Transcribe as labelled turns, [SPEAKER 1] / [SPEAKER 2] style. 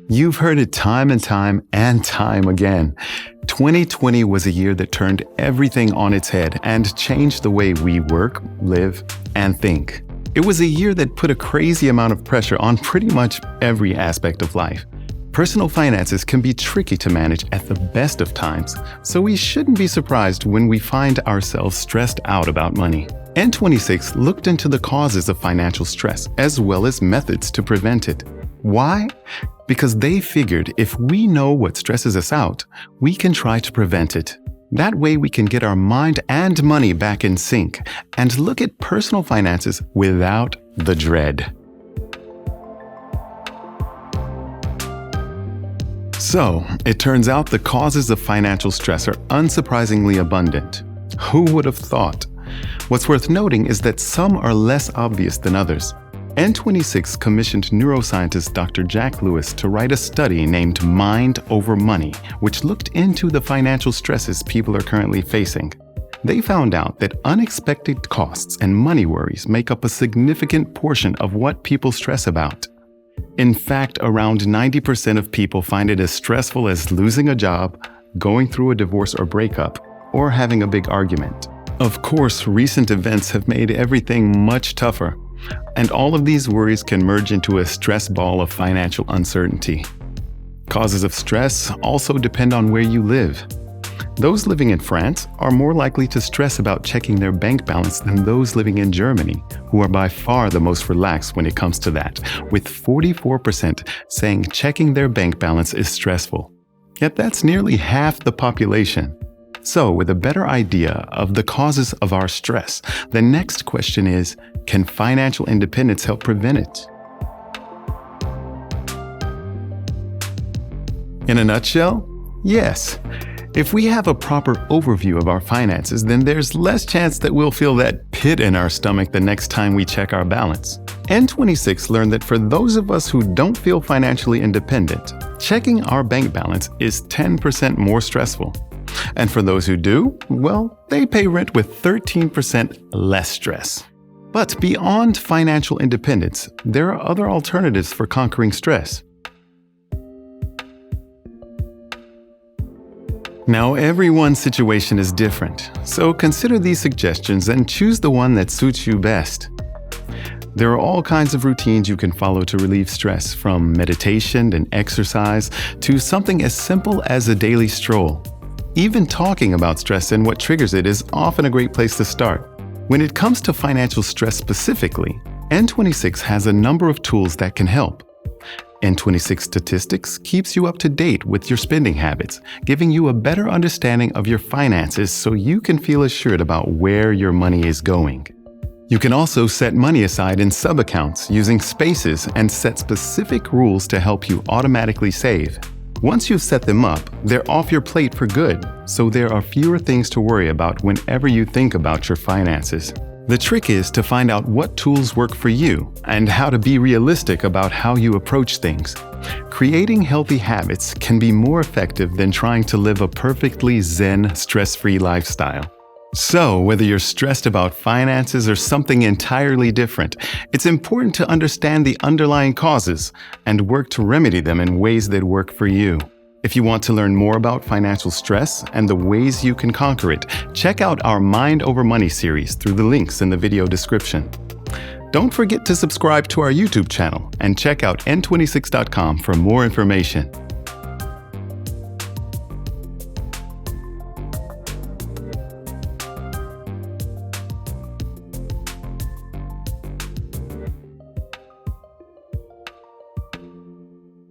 [SPEAKER 1] You've heard it time and time and time again. 2020 was a year that turned everything on its head and changed the way we work, live, and think. It was a year that put a crazy amount of pressure on pretty much every aspect of life. Personal finances can be tricky to manage at the best of times, so we shouldn't be surprised when we find ourselves stressed out about money. N26 looked into the causes of financial stress as well as methods to prevent it. Why? Because they figured if we know what stresses us out, we can try to prevent it. That way we can get our mind and money back in sync and look at personal finances without the dread. So, it turns out the causes of financial stress are unsurprisingly abundant. Who would have thought? What's worth noting is that some are less obvious than others. N26 commissioned neuroscientist Dr. Jack Lewis to write a study named Mind Over Money, which looked into the financial stresses people are currently facing. They found out that unexpected costs and money worries make up a significant portion of what people stress about. In fact, around 90% of people find it as stressful as losing a job, going through a divorce or breakup, or having a big argument. Of course, recent events have made everything much tougher. And all of these worries can merge into a stress ball of financial uncertainty. Causes of stress also depend on where you live. Those living in France are more likely to stress about checking their bank balance than those living in Germany, who are by far the most relaxed when it comes to that, with 44% saying checking their bank balance is stressful. Yet that's nearly half the population. So, with a better idea of the causes of our stress, the next question is, can financial independence help prevent it? In a nutshell, yes. If we have a proper overview of our finances, then there's less chance that we'll feel that pit in our stomach the next time we check our balance. N26 learned that for those of us who don't feel financially independent, checking our bank balance is 10% more stressful. And for those who do, well, they pay rent with 13% less stress. But beyond financial independence, there are other alternatives for conquering stress. Now, everyone's situation is different, so consider these suggestions and choose the one that suits you best. There are all kinds of routines you can follow to relieve stress, from meditation and exercise to something as simple as a daily stroll. Even talking about stress and what triggers it is often a great place to start. When it comes to financial stress specifically, N26 has a number of tools that can help. N26 Statistics keeps you up to date with your spending habits, giving you a better understanding of your finances so you can feel assured about where your money is going. You can also set money aside in sub-accounts using spaces and set specific rules to help you automatically save. Once you've set them up, they're off your plate for good, so there are fewer things to worry about whenever you think about your finances. The trick is to find out what tools work for you and how to be realistic about how you approach things. Creating healthy habits can be more effective than trying to live a perfectly zen, stress-free lifestyle. So, whether you're stressed about finances or something entirely different, it's important to understand the underlying causes and work to remedy them in ways that work for you. If you want to learn more about financial stress and the ways you can conquer it, check out our Mind Over Money series through the links in the video description. Don't forget to subscribe to our YouTube channel and check out n26.com for more information.